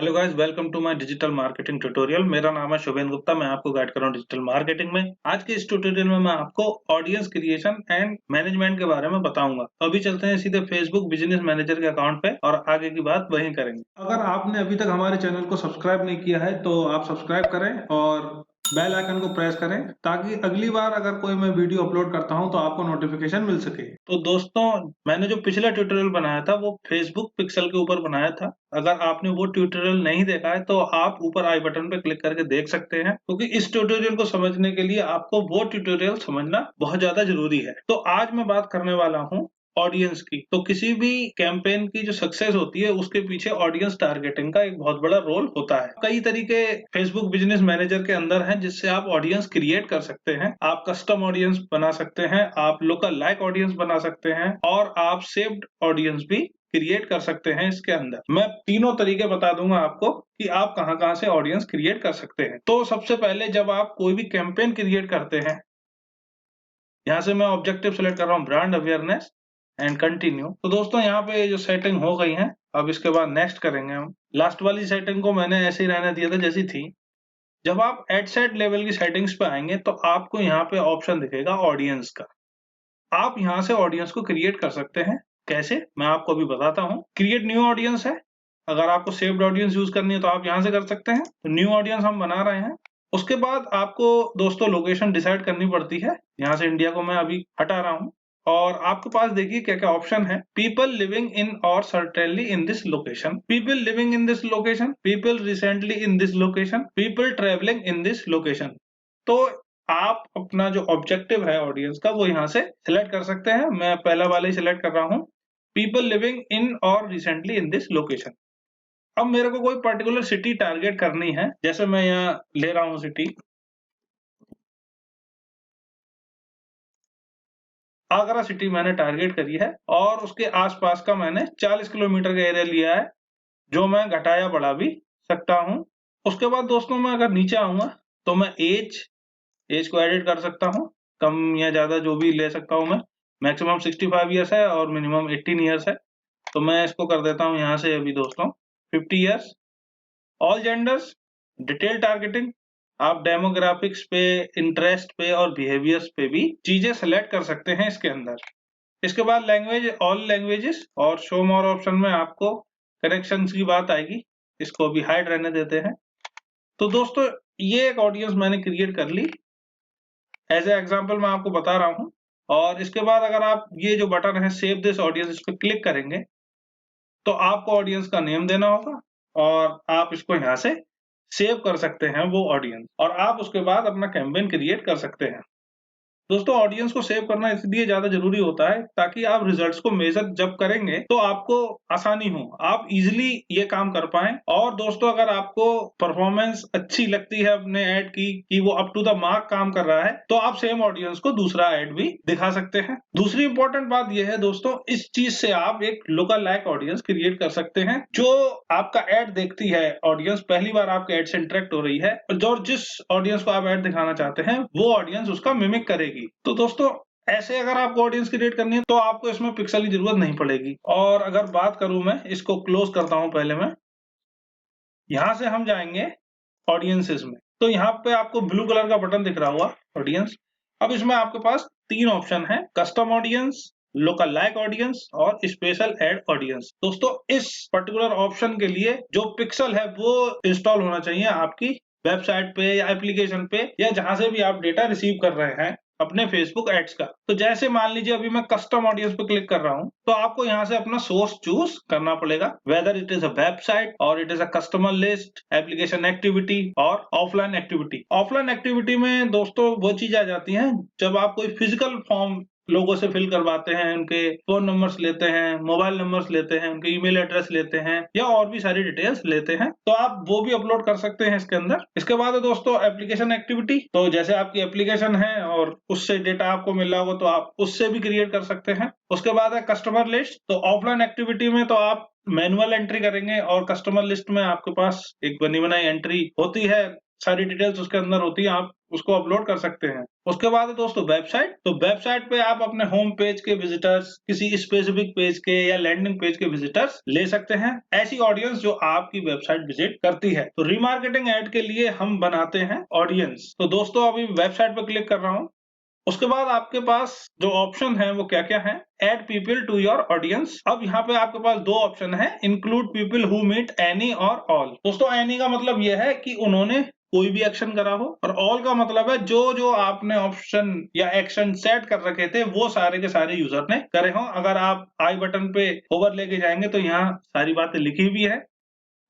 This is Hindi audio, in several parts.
Hello guys, welcome to my digital marketing tutorial. मेरा नाम है शुभेन गुप्ता। मैं आपको गाइड कर रहा हूँ डिजिटल मार्केटिंग में। आज के इस ट्यूटोरियल में मैं आपको ऑडियंस क्रिएशन एंड मैनेजमेंट के बारे में बताऊंगा। तो अभी चलते हैं सीधे फेसबुक बिजनेस मैनेजर के अकाउंट पे और आगे की बात वहीं करेंगे। अगर आपने अभी तक हमारे चैनल को सब्सक्राइब नहीं किया है तो आप सब्सक्राइब करें और बेल आइकन को प्रेस करें ताकि अगली बार अगर कोई मैं वीडियो अपलोड करता हूं तो आपको नोटिफिकेशन मिल सके। तो दोस्तों, मैंने जो पिछला ट्यूटोरियल बनाया था वो फेसबुक पिक्सल के ऊपर बनाया था। अगर आपने वो ट्यूटोरियल नहीं देखा है तो आप ऊपर आई बटन पे क्लिक करके देख सकते हैं, क्योंकि इस ट्यूटोरियल को समझने के लिए आपको वो ट्यूटोरियल समझना बहुत ज्यादा जरूरी है। तो आज मैं बात करने वाला हूँ ऑडियंस की। तो किसी भी कैंपेन की जो सक्सेस होती है उसके पीछे ऑडियंस टारगेटिंग का एक बहुत बड़ा रोल होता है। कई तरीके फेसबुक बिजनेस मैनेजर के अंदर हैं जिससे आप ऑडियंस क्रिएट कर सकते हैं। आप कस्टम ऑडियंस बना सकते हैं, आप लोकल लाइक ऑडियंस बना सकते हैं और आप सेव्ड ऑडियंस भी क्रिएट कर सकते हैं। इसके अंदर मैं तीनों तरीके बता दूंगा आपको कि आप कहां से ऑडियंस क्रिएट कर सकते हैं। तो सबसे पहले जब आप कोई भी कैंपेन क्रिएट करते हैं, यहाँ से मैं ऑब्जेक्टिव सेलेक्ट कर रहा हूँ ब्रांड अवेयरनेस एंड कंटिन्यू। तो दोस्तों यहाँ पे जो सेटिंग हो गई है, अब इसके बाद नेक्स्ट करेंगे हम। लास्ट वाली सेटिंग को मैंने ऐसे ही रहने दिया था जैसी थी। जब आप एड सेट लेवल की सेटिंग्स पे आएंगे तो आपको यहाँ पे ऑप्शन दिखेगा ऑडियंस का। आप यहाँ से ऑडियंस को क्रिएट कर सकते हैं। कैसे, मैं आपको अभी बताता हूँ। क्रिएट न्यू ऑडियंस है। अगर आपको सेव्ड ऑडियंस यूज करनी है तो आप यहाँ से कर सकते हैं। तो न्यू ऑडियंस हम बना रहे हैं। उसके बाद आपको दोस्तों लोकेशन डिसाइड करनी पड़ती है। यहाँ से इंडिया को मैं अभी हटा रहा हूँ और आपके पास देखिए क्या क्या ऑप्शन है। पीपल लिविंग इन और certainly in this location, people living in this location, people recently in this location, people travelling in this location. तो आप अपना जो ऑब्जेक्टिव है ऑडियंस का वो यहाँ से सिलेक्ट कर सकते हैं। मैं पहला वाला ही सिलेक्ट कर रहा हूँ, पीपल लिविंग इन और रिसेंटली इन दिस लोकेशन। अब मेरे को कोई पर्टिकुलर सिटी टारगेट करनी है, जैसे मैं यहाँ ले रहा हूँ सिटी आगरा। सिटी मैंने टारगेट करी है और उसके आसपास का मैंने 40 किलोमीटर का एरिया लिया है, जो मैं घटाया बढ़ा भी सकता हूँ। उसके बाद दोस्तों मैं अगर नीचे आऊंगा तो मैं एज को एडिट कर सकता हूँ, कम या ज्यादा जो भी ले सकता हूँ मैं। मैक्सिमम 65 ईयर्स है और मिनिमम 18 ईयर्स है। तो मैं इसको कर देता हूँ यहाँ से अभी दोस्तों 50 years. All genders, detail targeting, आप डेमोग्राफिक्स पे, इंटरेस्ट पे और बिहेवियर्स पे भी चीजें सेलेक्ट कर सकते हैं इसके अंदर। इसके बाद लैंग्वेज, ऑल लैंग्वेजेस और शो मोर ऑप्शन में आपको करेक्शंस की बात आएगी। इसको अभी हाइड रहने देते हैं। तो दोस्तों ये एक ऑडियंस मैंने क्रिएट कर ली। एज ए एग्जांपल मैं आपको बता रहा हूँ। और इसके बाद अगर आप ये जो बटन है सेव दिस ऑडियंस, इस पर क्लिक करेंगे तो आपको ऑडियंस का नेम देना होगा और आप इसको यहाँ से सेव कर सकते हैं वो ऑडियंस, और आप उसके बाद अपना कैंपेन क्रिएट कर सकते हैं। दोस्तों ऑडियंस को सेव करना इसलिए ज्यादा जरूरी होता है ताकि आप रिजल्ट्स को मेजर जब करेंगे तो आपको आसानी हो, आप इजीली ये काम कर पाएं। और दोस्तों अगर आपको परफॉर्मेंस अच्छी लगती है अपने ऐड की कि वो अप टू द मार्क काम कर रहा है, तो आप सेम ऑडियंस को दूसरा ऐड भी दिखा सकते हैं। दूसरी इंपॉर्टेंट बात यह है दोस्तों, इस चीज से आप एक लोकल लाइक ऑडियंस क्रिएट कर सकते हैं। जो आपका ऐड देखती है ऑडियंस, पहली बार आपके ऐड से इंटरेक्ट हो रही है और जिस ऑडियंस को आप ऐड दिखाना चाहते हैं वो ऑडियंस उसका मिमिक करेगी। तो दोस्तों ऐसे अगर आपको ऑडियंस क्रिएट करनी है तो आपको इसमें पिक्सल की जरूरत नहीं पड़ेगी। और अगर बात करूं, मैं इसको क्लोज करता हूं। पहले मैं यहां से हम जाएंगे ऑडियंसेस में। तो यहाँ पे आपको ब्लू कलर का बटन दिख रहा हुआ ऑडियंस। अब इसमें आपके पास तीन ऑप्शन है, custom audience, local like audience और स्पेशल एड ऑडियंस। दोस्तों इस पर्टिकुलर ऑप्शन के लिए जो पिक्सल है वो इंस्टॉल होना चाहिए आपकी वेबसाइट पे या एप्लीकेशन पे या जहां से भी आप डेटा रिसीव कर रहे हैं अपने फेसबुक एड्स का। तो जैसे मान लीजिए अभी मैं कस्टम ऑडियंस पे क्लिक कर रहा हूं तो आपको यहां से अपना सोर्स चूज करना पड़ेगा, whether it is a website और it is a customer list, application activity और ऑफलाइन एक्टिविटी। ऑफलाइन एक्टिविटी में दोस्तों वो चीज आ जाती है जब आप कोई फिजिकल फॉर्म लोगों से फिल करवाते हैं, उनके फोन नंबर्स लेते हैं, मोबाइल नंबर्स लेते हैं, उनके ईमेल एड्रेस लेते हैं या और भी सारी डिटेल्स लेते हैं, तो आप वो भी अपलोड कर सकते हैं इसके अंदर। इसके बाद है दोस्तों एप्लीकेशन एक्टिविटी। तो जैसे आपकी एप्लीकेशन है और उससे डेटा आपको मिल रहा होगा तो आप उससे भी क्रिएट कर सकते हैं। उसके बाद है कस्टमर लिस्ट। तो ऑफलाइन एक्टिविटी में तो आप मैनुअल एंट्री करेंगे और कस्टमर लिस्ट में आपके पास एक बनी बनाई एंट्री होती है, सारी डिटेल्स उसके अंदर होती है, आप उसको अपलोड कर सकते हैं। उसके बाद है दोस्तों वेबसाइट। तो वेबसाइट पे आप अपने होम पेज के विजिटर्स, किसी स्पेसिफिक पेज के या लैंडिंग पेज के विजिटर्स ले सकते हैं, ऐसी ऑडियंस जो आपकी वेबसाइट विजिट करती है। तो रीमार्केटिंग एड के लिए हम बनाते हैं ऑडियंस। तो दोस्तों अभी वेबसाइट पर क्लिक कर रहा हूँ। उसके बाद आपके पास जो ऑप्शन है वो क्या क्या है? Add people to your audience. अब यहाँ पे आपके पास दो ऑप्शन है, include people who meet any और ऑल। दोस्तों एनी का मतलब यह है कि उन्होंने कोई भी एक्शन करा हो, और ऑल का मतलब है जो जो आपने ऑप्शन या एक्शन सेट कर रखे थे वो सारे के सारे यूजर ने करे हो। अगर आप आई बटन पे ओवर लेके जाएंगे तो यहाँ सारी बातें लिखी हुई है,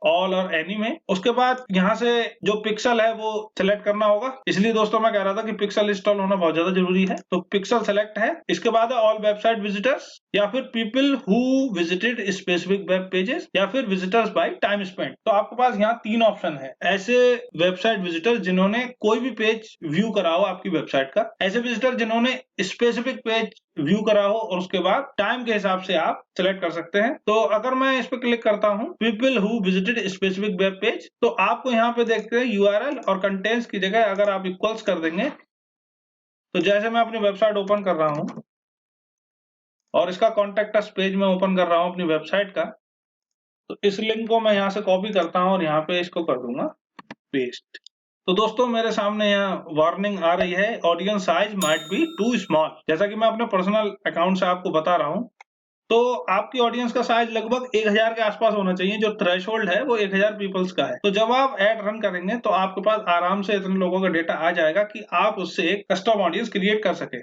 ऑल और एनी में। उसके बाद यहाँ से जो पिक्सल है वो सिलेक्ट करना होगा, इसलिए दोस्तों मैं कह रहा था कि पिक्सल इंस्टॉल होना बहुत ज्यादा जरूरी है। तो पिक्सल सेलेक्ट है। इसके बाद है ऑल वेबसाइट विजिटर्स, या फिर people who visited specific web pages, या फिर विजिटर्स बाय टाइम स्पेंड। तो आपके पास यहाँ तीन ऑप्शन है। ऐसे वेबसाइट विजिटर्स जिन्होंने कोई भी पेज व्यू करा हो आपकी वेबसाइट का, ऐसे विजिटर जिन्होंने स्पेसिफिक पेज व्यू करा हो, और उसके बाद टाइम के हिसाब से आप सिलेक्ट कर सकते हैं। तो अगर मैं इस पे क्लिक करता हूं, people who visited specific web page, तो आपको यहाँ पे देखते हैं यूआरएल और कंटेंट्स की जगह अगर आप इक्वल्स कर देंगे, तो जैसे मैं अपनी वेबसाइट ओपन कर रहा हूं और इसका कॉन्टेक्ट अस पेज में ओपन कर रहा हूं अपनी वेबसाइट का, तो इस लिंक को मैं यहाँ से कॉपी करता हूं और यहाँ पे इसको कर दूंगा पेस्ट। तो दोस्तों मेरे सामने यहाँ वार्निंग आ रही है, audience size might be too small. जैसा कि मैं अपने पर्सनल अकाउंट से आपको बता रहा हूँ, तो आपकी ऑडियंस का साइज लगभग 1000 के आसपास होना चाहिए। जो थ्रेशोल्ड है वो 1000 पीपल्स का है। तो जब आप एड रन करेंगे तो आपके पास आराम से इतने लोगों का डेटा आ जाएगा कि आप उससे एक कस्टम ऑडियंस क्रिएट कर सके।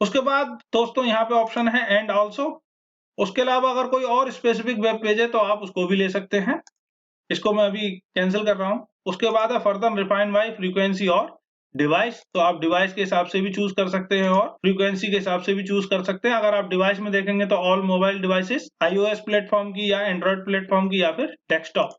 उसके बाद दोस्तों यहाँ पे ऑप्शन है एंड ऑल्सो। उसके अलावा अगर कोई और स्पेसिफिक वेब पेज है तो आप उसको भी ले सकते हैं। इसको मैं अभी कैंसिल कर रहा हूँ। उसके बाद है फर्दर रिफाइन बाय फ्रीक्वेंसी और डिवाइस। तो आप डिवाइस के हिसाब से भी चूज कर सकते हैं और फ्रीक्वेंसी के हिसाब से भी चूज कर सकते हैं। अगर आप डिवाइस में देखेंगे तो all mobile devices, iOS platform की या एंड्रॉइड प्लेटफॉर्म की, या फिर डेस्कटॉप।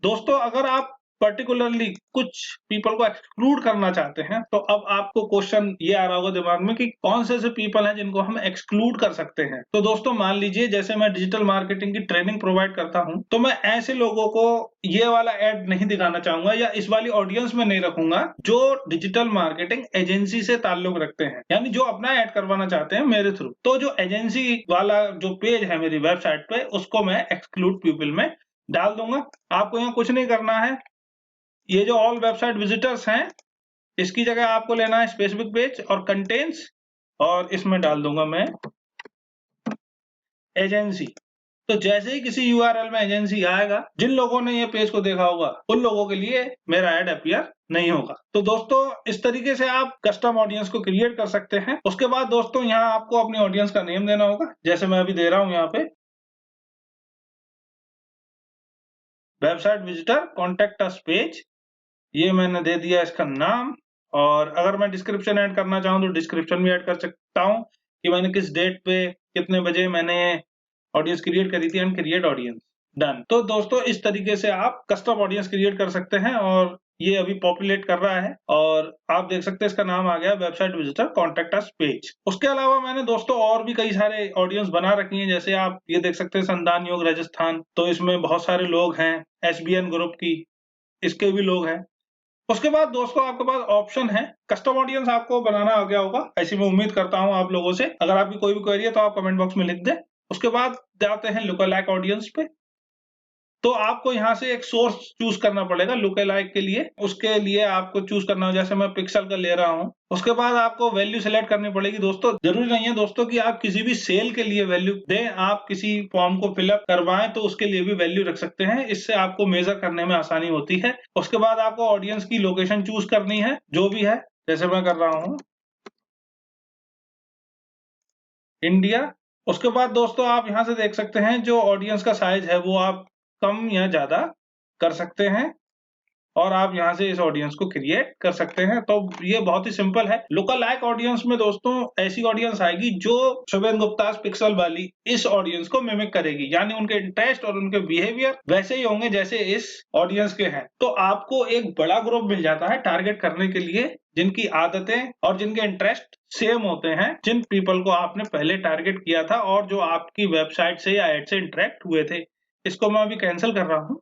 दोस्तों अगर आप पर्टिकुलरली कुछ पीपल को एक्सक्लूड करना चाहते हैं, तो अब आपको क्वेश्चन ये आ रहा होगा दिमाग में कि कौन से ऐसे पीपल हैं जिनको हम एक्सक्लूड कर सकते हैं। तो दोस्तों मान लीजिए जैसे मैं डिजिटल मार्केटिंग की ट्रेनिंग प्रोवाइड करता हूं, तो मैं ऐसे लोगों को ये वाला एड नहीं दिखाना चाहूंगा या इस वाली ऑडियंस में नहीं रखूंगा जो डिजिटल मार्केटिंग एजेंसी से ताल्लुक रखते हैं, यानी जो अपना एड करवाना चाहते हैं मेरे थ्रू। तो जो एजेंसी वाला जो पेज है मेरी वेबसाइट पे, उसको मैं एक्सक्लूड पीपल में डाल दूंगा। आपको यहाँ कुछ नहीं करना है। ये जो ऑल वेबसाइट विजिटर्स हैं, इसकी जगह आपको लेना है स्पेसिफिक पेज और कंटेंट्स, और इसमें डाल दूंगा मैं एजेंसी। तो जैसे ही किसी यूआरएल में एजेंसी आएगा, जिन लोगों ने ये पेज को देखा होगा उन लोगों के लिए मेरा ऐड अपीयर नहीं होगा। तो दोस्तों इस तरीके से आप कस्टम ऑडियंस को क्रिएट कर सकते हैं। उसके बाद दोस्तों यहाँ आपको अपनी ऑडियंस का नेम देना होगा, जैसे मैं अभी दे रहा हूँ यहाँ पे website visitor contact us page. ये मैंने दे दिया इसका नाम। और अगर मैं डिस्क्रिप्शन ऐड करना चाहूँ तो डिस्क्रिप्शन भी ऐड कर सकता हूँ कि मैंने किस डेट पे कितने बजे मैंने ऑडियंस क्रिएट करी थी, एंड क्रिएट ऑडियंस, डन। तो दोस्तों इस तरीके से आप कस्टम ऑडियंस क्रिएट कर सकते हैं, और ये अभी पॉपुलेट कर रहा है, और आप देख सकते हैं इसका नाम आ गया website visitor contact us page. उसके अलावा मैंने दोस्तों और भी कई सारे ऑडियंस बना रखी हैं, जैसे आप ये देख सकते हैं संदान योग राजस्थान, तो इसमें बहुत सारे लोग हैं। एसबीएन ग्रुप की, इसके भी लोग हैं। उसके बाद दोस्तों आपके पास ऑप्शन है कस्टम ऑडियंस, आपको बनाना आ गया होगा, ऐसी मैं उम्मीद करता हूं आप लोगों से। अगर आपकी कोई भी क्वेरी है तो आप कमेंट बॉक्स में लिख दें। उसके बाद जाते हैं लुक-अलाइक ऑडियंस पे। तो आपको यहाँ से एक सोर्स चूज करना पड़ेगा लुक-अलाइक के लिए। उसके लिए आपको चूज करना हो, जैसे मैं पिक्सल का ले रहा हूँ। उसके बाद आपको वैल्यू सेलेक्ट करनी पड़ेगी। दोस्तों जरूरी नहीं है दोस्तों कि आप किसी भी सेल के लिए वैल्यू दें, आप किसी फॉर्म को फिलअप करवाएं तो उसके लिए भी वैल्यू रख सकते हैं। इससे आपको मेजर करने में आसानी होती है। उसके बाद आपको ऑडियंस की लोकेशन चूज करनी है, जो भी है, जैसे मैं कर रहा हूँ इंडिया। उसके बाद दोस्तों आप यहाँ से देख सकते हैं जो ऑडियंस का साइज है वो आप कम या ज्यादा कर सकते हैं, और आप यहाँ से इस ऑडियंस को क्रिएट कर सकते हैं। तो ये बहुत ही सिंपल है। लुक-अलाइक ऑडियंस में दोस्तों ऐसी ऑडियंस आएगी जो शुभेंदु गुप्ता पिक्सल वाली इस ऑडियंस को मिमिक करेगी, यानी उनके इंटरेस्ट और उनके बिहेवियर वैसे ही होंगे जैसे इस ऑडियंस के हैं। तो आपको एक बड़ा ग्रुप मिल जाता है टारगेट करने के लिए, जिनकी आदतें और जिनके इंटरेस्ट सेम होते हैं, जिन पीपल को आपने पहले टारगेट किया था और जो आपकी वेबसाइट से या एड से इंटरेक्ट हुए थे। इसको मैं अभी कैंसिल कर रहा हूँ।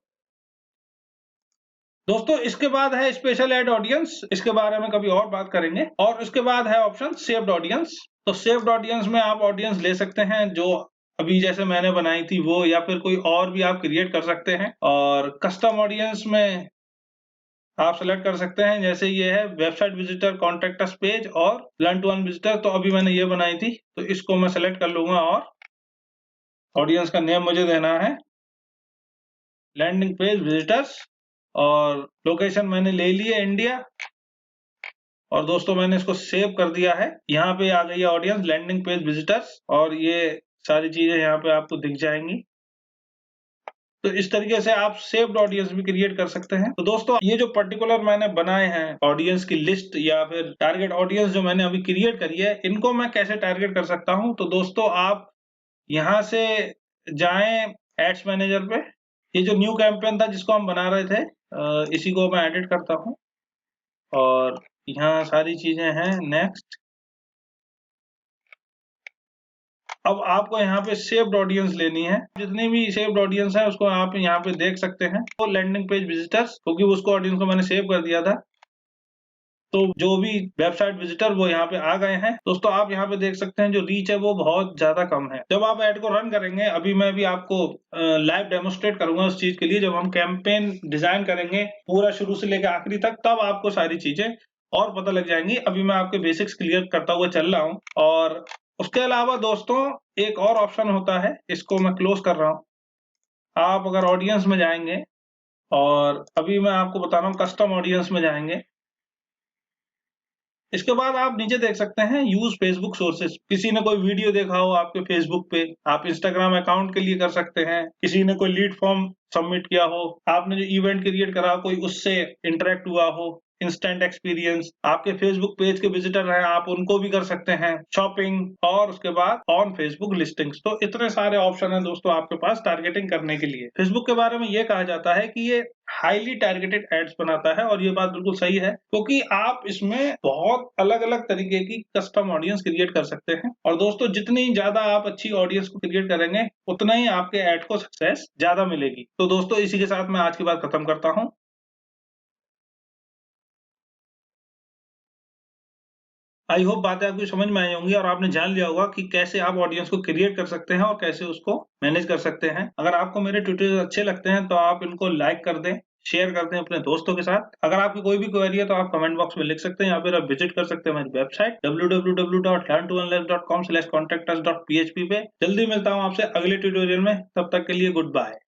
दोस्तों इसके बाद है स्पेशल ऐड ऑडियंस, इसके बारे में कभी और बात करेंगे। और उसके बाद है ऑप्शन सेव्ड ऑडियंस। तो सेव्ड ऑडियंस में आप ऑडियंस ले सकते हैं जो अभी जैसे मैंने बनाई थी वो, या फिर कोई और भी आप क्रिएट कर सकते हैं। और कस्टम ऑडियंस में आप सेलेक्ट कर सकते हैं, जैसे ये है website visitor, contact us page और लर्न टू अर्न विजिटर। तो अभी मैंने ये बनाई थी तो इसको मैं सेलेक्ट कर लूंगा और ऑडियंस का नेम मुझे देना है लैंडिंग पेज विजिटर्स, और लोकेशन मैंने ले ली है इंडिया। और दोस्तों मैंने इसको सेव कर दिया है। यहाँ पे आ गई है ऑडियंस लैंडिंग पेज विजिटर्स, और ये सारी चीजें यहाँ पे आपको दिख जाएंगी। तो इस तरीके से आप सेव्ड ऑडियंस भी क्रिएट कर सकते हैं। तो दोस्तों ये जो पर्टिकुलर मैंने बनाए हैं ऑडियंस की लिस्ट या फिर टारगेट ऑडियंस जो मैंने अभी क्रिएट करी है, इनको मैं कैसे टारगेट कर सकता हूँ। तो दोस्तों आप यहाँ से जाएं एड्स मैनेजर पे। ये जो न्यू कैंपेन था जिसको हम बना रहे थे, इसी को मैं एडिट करता हूँ और यहाँ सारी चीजें हैं। नेक्स्ट, अब आपको यहाँ पे सेव्ड ऑडियंस लेनी है। जितनी भी सेव्ड ऑडियंस है उसको आप यहाँ पे देख सकते हैं। वो लैंडिंग पेज विजिटर्स, क्योंकि उसको ऑडियंस को मैंने सेव कर दिया था, तो जो भी वेबसाइट विजिटर वो यहाँ पे आ गए हैं। दोस्तों आप यहाँ पे देख सकते हैं जो रीच है वो बहुत ज्यादा कम है। जब आप ऐड को रन करेंगे, अभी मैं भी आपको लाइव डेमोस्ट्रेट करूंगा उस चीज के लिए, जब हम कैंपेन डिजाइन करेंगे पूरा शुरू से लेकर आखिरी तक, तब आपको सारी चीजें और पता लग जाएंगी। अभी मैं आपके बेसिक्स क्लियर करता हुआ चल रहा हूँ। और उसके अलावा दोस्तों एक और ऑप्शन होता है, इसको मैं क्लोज कर रहा हूँ। आप अगर ऑडियंस में जाएंगे, और अभी मैं आपको बता रहा हूँ कस्टम ऑडियंस में जाएंगे, इसके बाद आप नीचे देख सकते हैं यूज फेसबुक सोर्सेस। किसी ने कोई वीडियो देखा हो आपके फेसबुक पे, आप इंस्टाग्राम अकाउंट के लिए कर सकते हैं। किसी ने कोई लीड फॉर्म सबमिट किया हो, आपने जो इवेंट क्रिएट करा कोई उससे इंटरेक्ट हुआ हो, इंस्टेंट एक्सपीरियंस, आपके फेसबुक पेज के विजिटर हैं आप उनको भी कर सकते हैं, शॉपिंग, और उसके बाद ऑन फेसबुक लिस्टिंग्स। तो इतने सारे ऑप्शन हैं दोस्तों आपके पास टारगेटिंग करने के लिए। फेसबुक के बारे में ये कहा जाता है कि ये हाईली टारगेटेड एड्स बनाता है, और ये बात बिल्कुल सही है, क्योंकि आप इसमें बहुत अलग अलग तरीके की कस्टम ऑडियंस क्रिएट कर सकते हैं। और दोस्तों जितनी ज्यादा आप अच्छी ऑडियंस को क्रिएट करेंगे, उतना ही आपके एड को सक्सेस ज्यादा मिलेगी। तो दोस्तों इसी के साथ मैं आज की बात खत्म करता हूँ। आई होप बातें आपकी समझ में आई होंगी और आपने जान लिया होगा कि कैसे आप ऑडियंस को क्रिएट कर सकते हैं और कैसे उसको मैनेज कर सकते हैं। अगर आपको मेरे ट्यूटोरियल अच्छे लगते हैं तो आप इनको लाइक कर दें, शेयर कर दें अपने दोस्तों के साथ। अगर आपकी कोई भी क्वेरी है तो आप कमेंट बॉक्स में लिख सकते हैं, या फिर आप विजिट कर सकते हैं मेरी वेबसाइट www.learntolearn.com/contactus.php पे। जल्दी मिलता हूँ आपसे अगले ट्यूटोरियल में, तब तक के लिए गुड बाय।